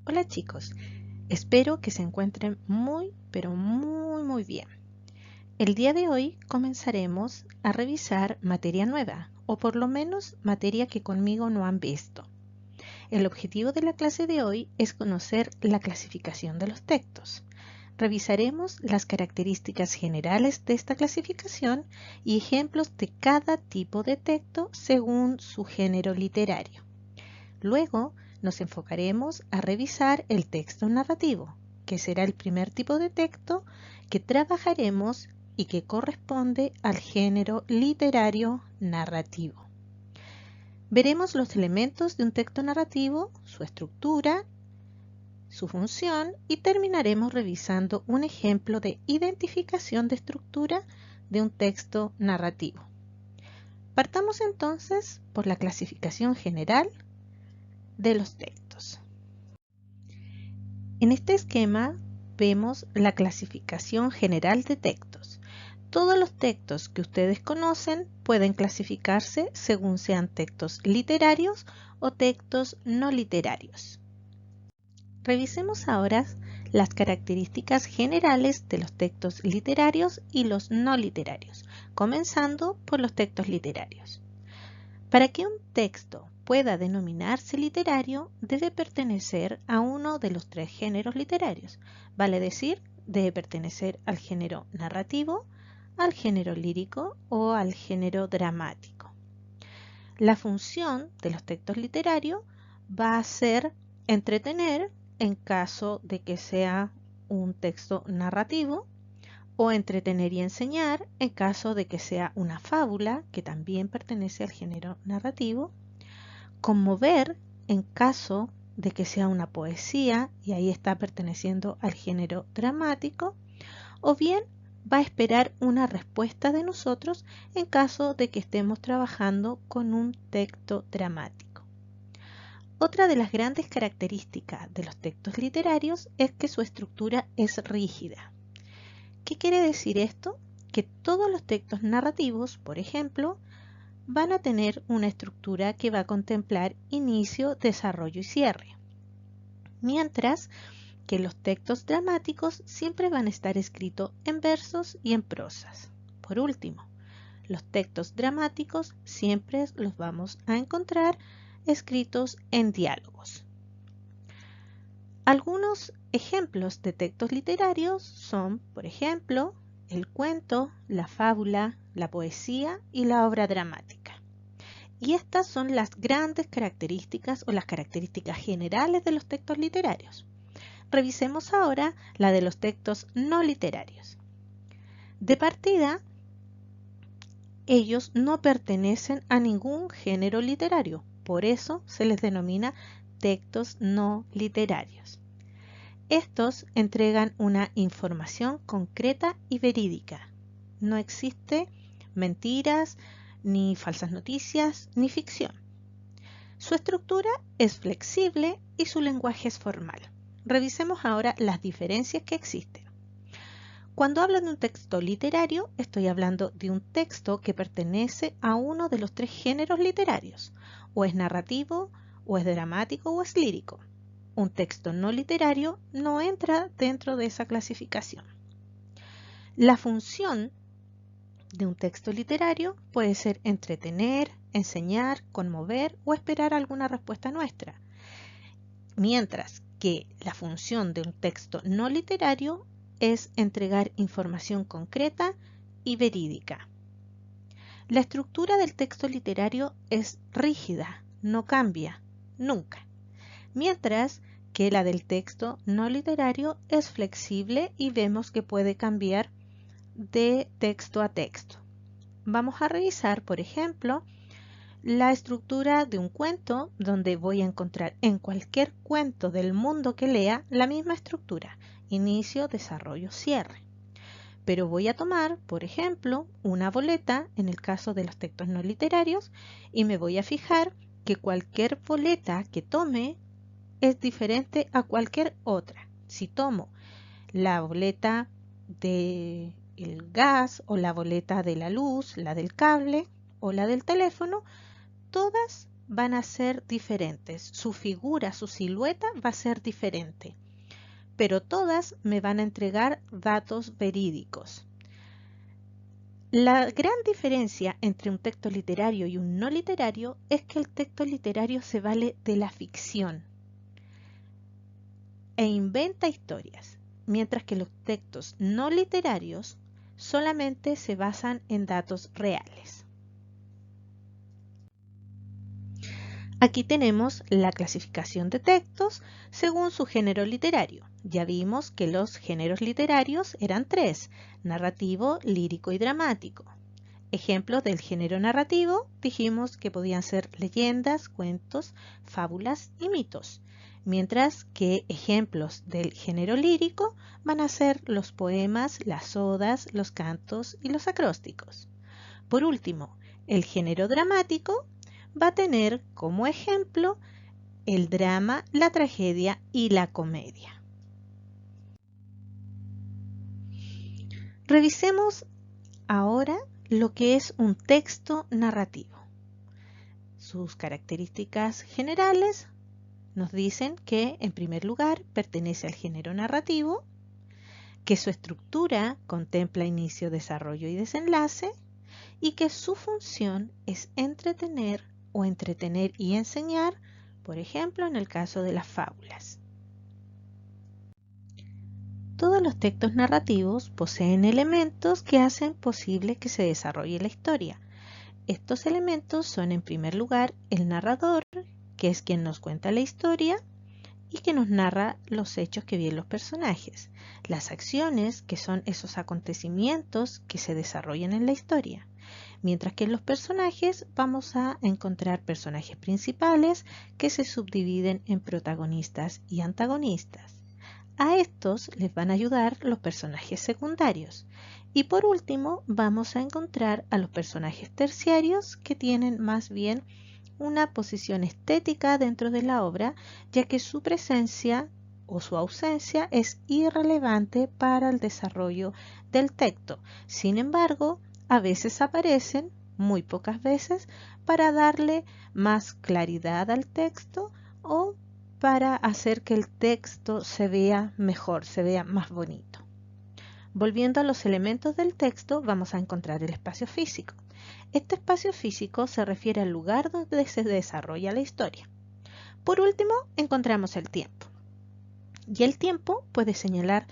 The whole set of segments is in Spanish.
Hola chicos, espero que se encuentren muy pero muy bien. El día de hoy comenzaremos a revisar materia nueva, o por lo menos materia que conmigo no han visto. El objetivo de la clase de hoy es conocer la clasificación de los textos. Revisaremos las características generales de esta clasificación y ejemplos de cada tipo de texto según su género literario. Luego nos enfocaremos a revisar el texto narrativo, que será el primer tipo de texto que trabajaremos y que corresponde al género literario narrativo. Veremos los elementos de un texto narrativo, su estructura, su función y terminaremos revisando un ejemplo de identificación de estructura de un texto narrativo. Partamos entonces por la clasificación general de los textos. En este esquema vemos la clasificación general de textos. Todos los textos que ustedes conocen pueden clasificarse según sean textos literarios o textos no literarios. Revisemos ahora las características generales de los textos literarios y los no literarios, comenzando por los textos literarios. Para que un texto pueda denominarse literario, debe pertenecer a uno de los tres géneros literarios, vale decir, debe pertenecer al género narrativo, al género lírico o al género dramático. La función de los textos literarios va a ser entretener en caso de que sea un texto narrativo, o entretener y enseñar en caso de que sea una fábula, que también pertenece al género narrativo, conmover en caso de que sea una poesía, y ahí está perteneciendo al género dramático, o bien va a esperar una respuesta de nosotros en caso de que estemos trabajando con un texto dramático. Otra de las grandes características de los textos literarios es que su estructura es rígida. ¿Qué quiere decir esto? Que todos los textos narrativos, por ejemplo, van a tener una estructura que va a contemplar inicio, desarrollo y cierre. Mientras que los textos dramáticos siempre van a estar escritos en versos y en prosas. Por último, los textos dramáticos siempre los vamos a encontrar escritos en diálogos. Algunos ejemplos de textos literarios son, por ejemplo, el cuento, la fábula, la poesía y la obra dramática. Y estas son las grandes características o las características generales de los textos literarios. Revisemos ahora la de los textos no literarios. De partida, ellos no pertenecen a ningún género literario, por eso se les denomina textos no literarios. Estos entregan una información concreta y verídica. No existe mentiras, ni falsas noticias, ni ficción. Su estructura es flexible y su lenguaje es formal. Revisemos ahora las diferencias que existen. Cuando hablo de un texto literario, estoy hablando de un texto que pertenece a uno de los tres géneros literarios, o es narrativo, o es dramático, o es lírico. Un texto no literario no entra dentro de esa clasificación. La función de un texto literario puede ser entretener, enseñar, conmover o esperar alguna respuesta nuestra. Mientras que la función de un texto no literario es entregar información concreta y verídica. La estructura del texto literario es rígida, no cambia, nunca. Mientras que la del texto no literario es flexible y vemos que puede cambiar de texto a texto. Vamos a revisar, por ejemplo, la estructura de un cuento, donde voy a encontrar en cualquier cuento del mundo que lea la misma estructura, inicio, desarrollo, cierre. Pero voy a tomar, por ejemplo, una boleta, en el caso de los textos no literarios, y me voy a fijar que cualquier boleta que tome es diferente a cualquier otra. Si tomo la boleta del gas o la boleta de la luz, la del cable o la del teléfono, todas van a ser diferentes, su figura, su silueta va a ser diferente, pero todas me van a entregar datos verídicos. La gran diferencia entre un texto literario y un no literario es que el texto literario se vale de la ficción e inventa historias, mientras que los textos no literarios solamente se basan en datos reales. Aquí tenemos la clasificación de textos según su género literario. Ya vimos que los géneros literarios eran tres: narrativo, lírico y dramático. Ejemplos del género narrativo dijimos que podían ser leyendas, cuentos, fábulas y mitos, mientras que ejemplos del género lírico van a ser los poemas, las odas, los cantos y los acrósticos. Por último, el género dramático va a tener como ejemplo el drama, la tragedia y la comedia. Revisemos ahora lo que es un texto narrativo. Sus características generales nos dicen que, en primer lugar, pertenece al género narrativo, que su estructura contempla inicio, desarrollo y desenlace, y que su función es entretener o entretener y enseñar, por ejemplo, en el caso de las fábulas. Todos los textos narrativos poseen elementos que hacen posible que se desarrolle la historia. Estos elementos son, en primer lugar, el narrador, que es quien nos cuenta la historia y que nos narra los hechos que viven los personajes, las acciones, que son esos acontecimientos que se desarrollan en la historia. Mientras que en los personajes vamos a encontrar personajes principales que se subdividen en protagonistas y antagonistas. A estos les van a ayudar los personajes secundarios. Y por último vamos a encontrar a los personajes terciarios, que tienen más bien una posición estética dentro de la obra, ya que su presencia o su ausencia es irrelevante para el desarrollo del texto. Sin embargo, a veces aparecen, muy pocas veces, para darle más claridad al texto o para hacer que el texto se vea mejor, se vea más bonito. Volviendo a los elementos del texto, vamos a encontrar el espacio físico. Este espacio físico se refiere al lugar donde se desarrolla la historia. Por último, encontramos el tiempo. Y el tiempo puede señalar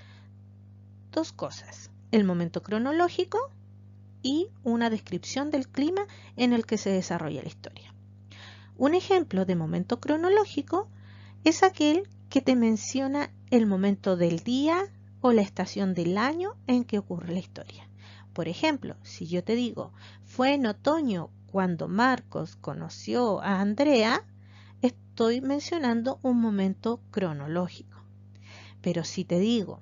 dos cosas: el momento cronológico y una descripción del clima en el que se desarrolla la historia. Un ejemplo de momento cronológico es aquel que te menciona el momento del día o la estación del año en que ocurre la historia. Por ejemplo, si yo te digo, fue en otoño cuando Marcos conoció a Andrea, estoy mencionando un momento cronológico. Pero si te digo,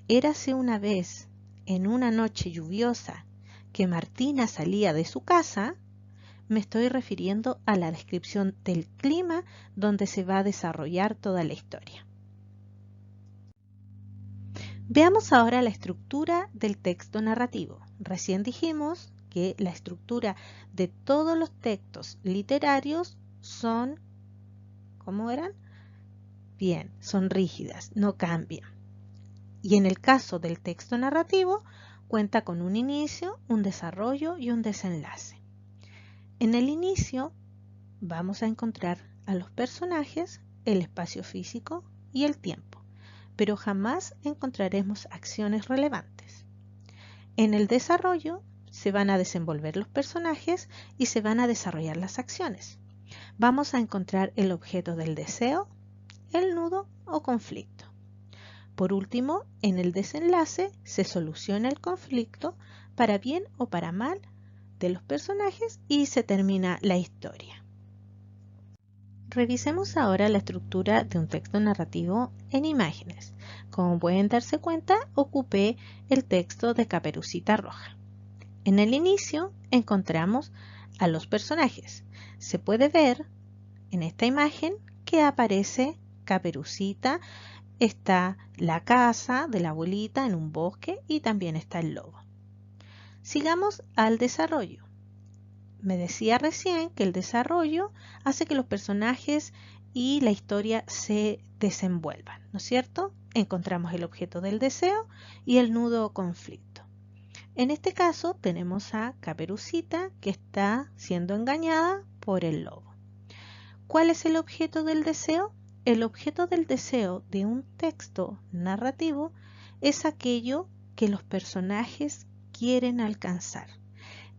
érase una vez en una noche lluviosa que Martina salía de su casa, me estoy refiriendo a la descripción del clima donde se va a desarrollar toda la historia. Veamos ahora la estructura del texto narrativo. Recién dijimos que la estructura de todos los textos literarios son, ¿cómo eran? Bien, son rígidas, no cambian. Y en el caso del texto narrativo, cuenta con un inicio, un desarrollo y un desenlace. En el inicio vamos a encontrar a los personajes, el espacio físico y el tiempo, pero jamás encontraremos acciones relevantes. En el desarrollo se van a desenvolver los personajes y se van a desarrollar las acciones. Vamos a encontrar el objeto del deseo, el nudo o conflicto. Por último, en el desenlace se soluciona el conflicto para bien o para mal de los personajes y se termina la historia. Revisemos ahora la estructura de un texto narrativo en imágenes. Como pueden darse cuenta, ocupé el texto de Caperucita Roja. En el inicio encontramos a los personajes. Se puede ver en esta imagen que aparece Caperucita, está la casa de la abuelita en un bosque y también está el lobo. Sigamos al desarrollo. Me decía recién que el desarrollo hace que los personajes y la historia se desenvuelvan, ¿no es cierto? Encontramos el objeto del deseo y el nudo o conflicto. En este caso tenemos a Caperucita que está siendo engañada por el lobo. ¿Cuál es el objeto del deseo? El objeto del deseo de un texto narrativo es aquello que los personajes quieren alcanzar.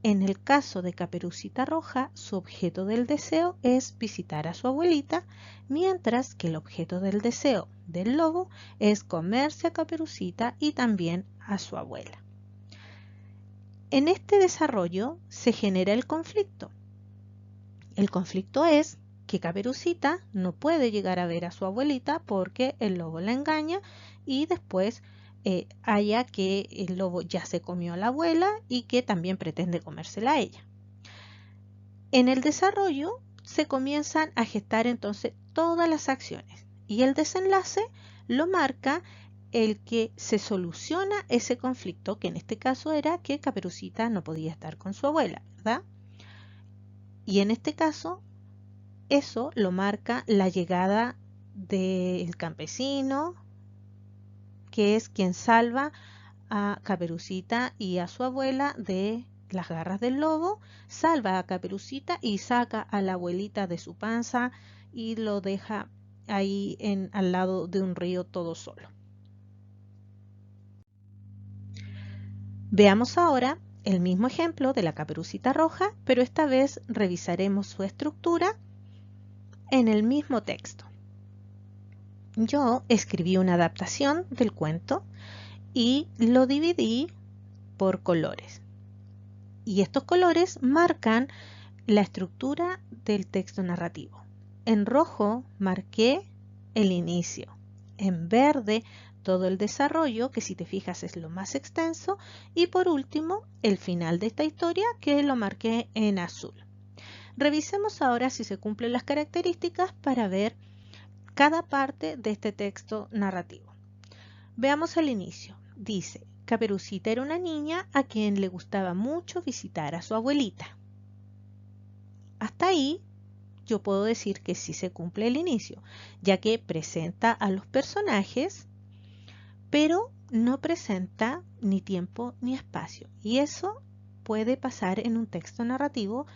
En el caso de Caperucita Roja, su objeto del deseo es visitar a su abuelita, mientras que el objeto del deseo del lobo es comerse a Caperucita y también a su abuela. En este desarrollo se genera el conflicto. El conflicto es que Caperucita no puede llegar a ver a su abuelita porque el lobo la engaña y después haya que el lobo ya se comió a la abuela y que también pretende comérsela a ella. En el desarrollo se comienzan a gestar entonces todas las acciones y el desenlace lo marca el que se soluciona ese conflicto, que en este caso era que Caperucita no podía estar con su abuela, ¿verdad? Y en este caso eso lo marca la llegada del campesino, que es quien salva a Caperucita y a su abuela de las garras del lobo, salva a Caperucita y saca a la abuelita de su panza y lo deja ahí al lado de un río todo solo. Veamos ahora el mismo ejemplo de la Caperucita Roja, pero esta vez revisaremos su estructura en el mismo texto. Yo escribí una adaptación del cuento y lo dividí por colores. Y estos colores marcan la estructura del texto narrativo. En rojo marqué el inicio. En verde todo el desarrollo, que si te fijas es lo más extenso. Y por último el final de esta historia, que lo marqué en azul. Revisemos ahora si se cumplen las características para ver cada parte de este texto narrativo. Veamos el inicio. Dice: Caperucita era una niña a quien le gustaba mucho visitar a su abuelita. Hasta ahí yo puedo decir que sí se cumple el inicio, ya que presenta a los personajes, pero no presenta ni tiempo ni espacio. Y eso puede pasar en un texto narrativo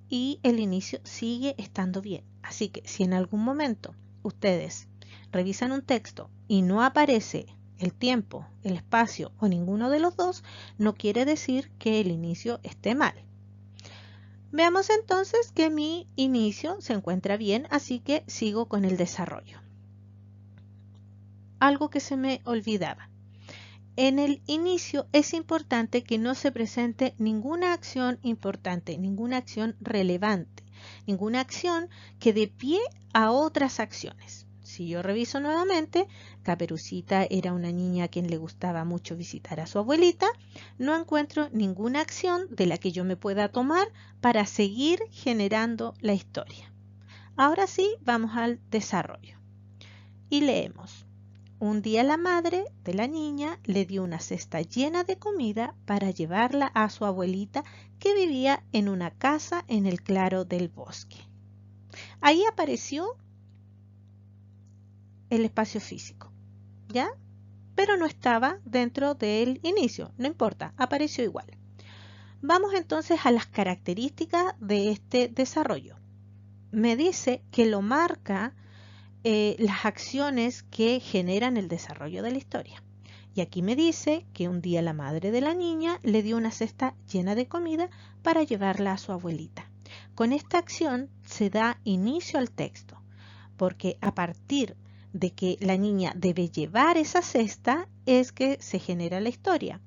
y el inicio sigue estando bien. Así que si en algún momento ustedes revisan un texto y no aparece el tiempo, el espacio o ninguno de los dos, no quiere decir que el inicio esté mal. Veamos entonces que mi inicio se encuentra bien, así que sigo con el desarrollo. Algo que se me olvidaba. En el inicio es importante que no se presente ninguna acción importante, ninguna acción relevante, ninguna acción que dé pie a otras acciones. Si yo reviso nuevamente, Caperucita era una niña a quien le gustaba mucho visitar a su abuelita. No encuentro ninguna acción de la que yo me pueda tomar para seguir generando la historia. Ahora sí, vamos al desarrollo. Y leemos. Un día la madre de la niña le dio una cesta llena de comida para llevarla a su abuelita, que vivía en una casa en el claro del bosque. Ahí apareció el espacio físico, ¿ya? Pero no estaba dentro del inicio, no importa, apareció igual. Vamos entonces a las características de este desarrollo. Me dice que lo marca las acciones que generan el desarrollo de la historia. Y aquí me dice que un día la madre de la niña le dio una cesta llena de comida para llevarla a su abuelita. Con esta acción se da inicio al texto, porque a partir de que la niña debe llevar esa cesta es que se genera la historia.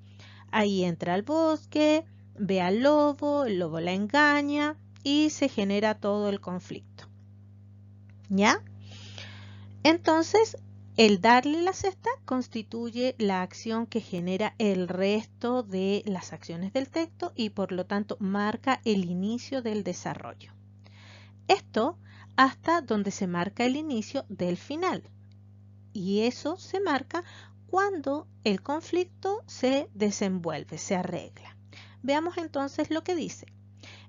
Ahí entra al bosque, ve al lobo, el lobo la engaña y se genera todo el conflicto. ¿Ya? Entonces, el darle la cesta constituye la acción que genera el resto de las acciones del texto y por lo tanto marca el inicio del desarrollo. Esto hasta donde se marca el inicio del final. Y eso se marca cuando el conflicto se desenvuelve, se arregla. Veamos entonces lo que dice.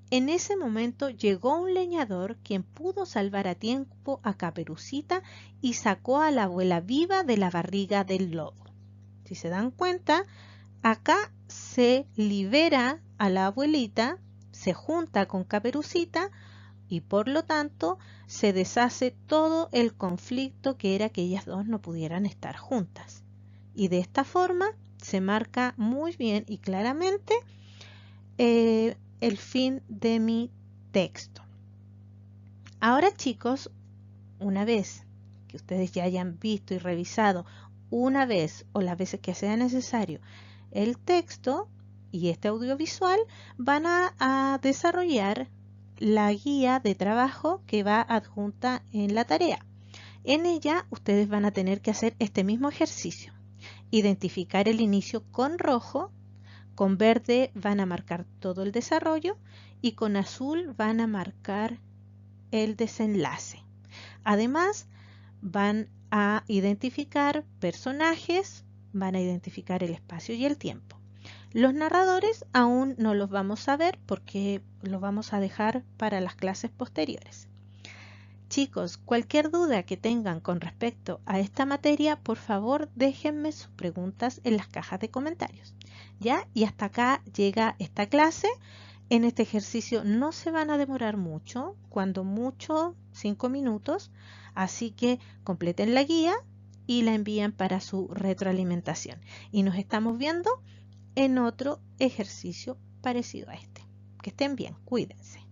En ese momento llegó un leñador quien pudo salvar a tiempo a Caperucita y sacó a la abuela viva de la barriga del lobo. Si se dan cuenta, acá se libera a la abuelita, se junta con Caperucita y por lo tanto se deshace todo el conflicto que era que ellas dos no pudieran estar juntas. Y de esta forma se marca muy bien y claramente el fin de mi texto. Ahora, chicos, una vez que ustedes ya hayan visto y revisado una vez o las veces que sea necesario el texto y este audiovisual, van a desarrollar la guía de trabajo que va adjunta en la tarea. En ella ustedes van a tener que hacer este mismo ejercicio. Identificar el inicio con rojo, con verde van a marcar todo el desarrollo y con azul van a marcar el desenlace. Además, van a identificar personajes, van a identificar el espacio y el tiempo. Los narradores aún no los vamos a ver porque los vamos a dejar para las clases posteriores. Chicos, cualquier duda que tengan con respecto a esta materia, por favor déjenme sus preguntas en las cajas de comentarios. ¿Ya? Y hasta acá llega esta clase. En este ejercicio no se van a demorar mucho, cuando mucho 5 minutos, así que completen la guía y la envían para su retroalimentación. Y nos estamos viendo en otro ejercicio parecido a este. Que estén bien, cuídense.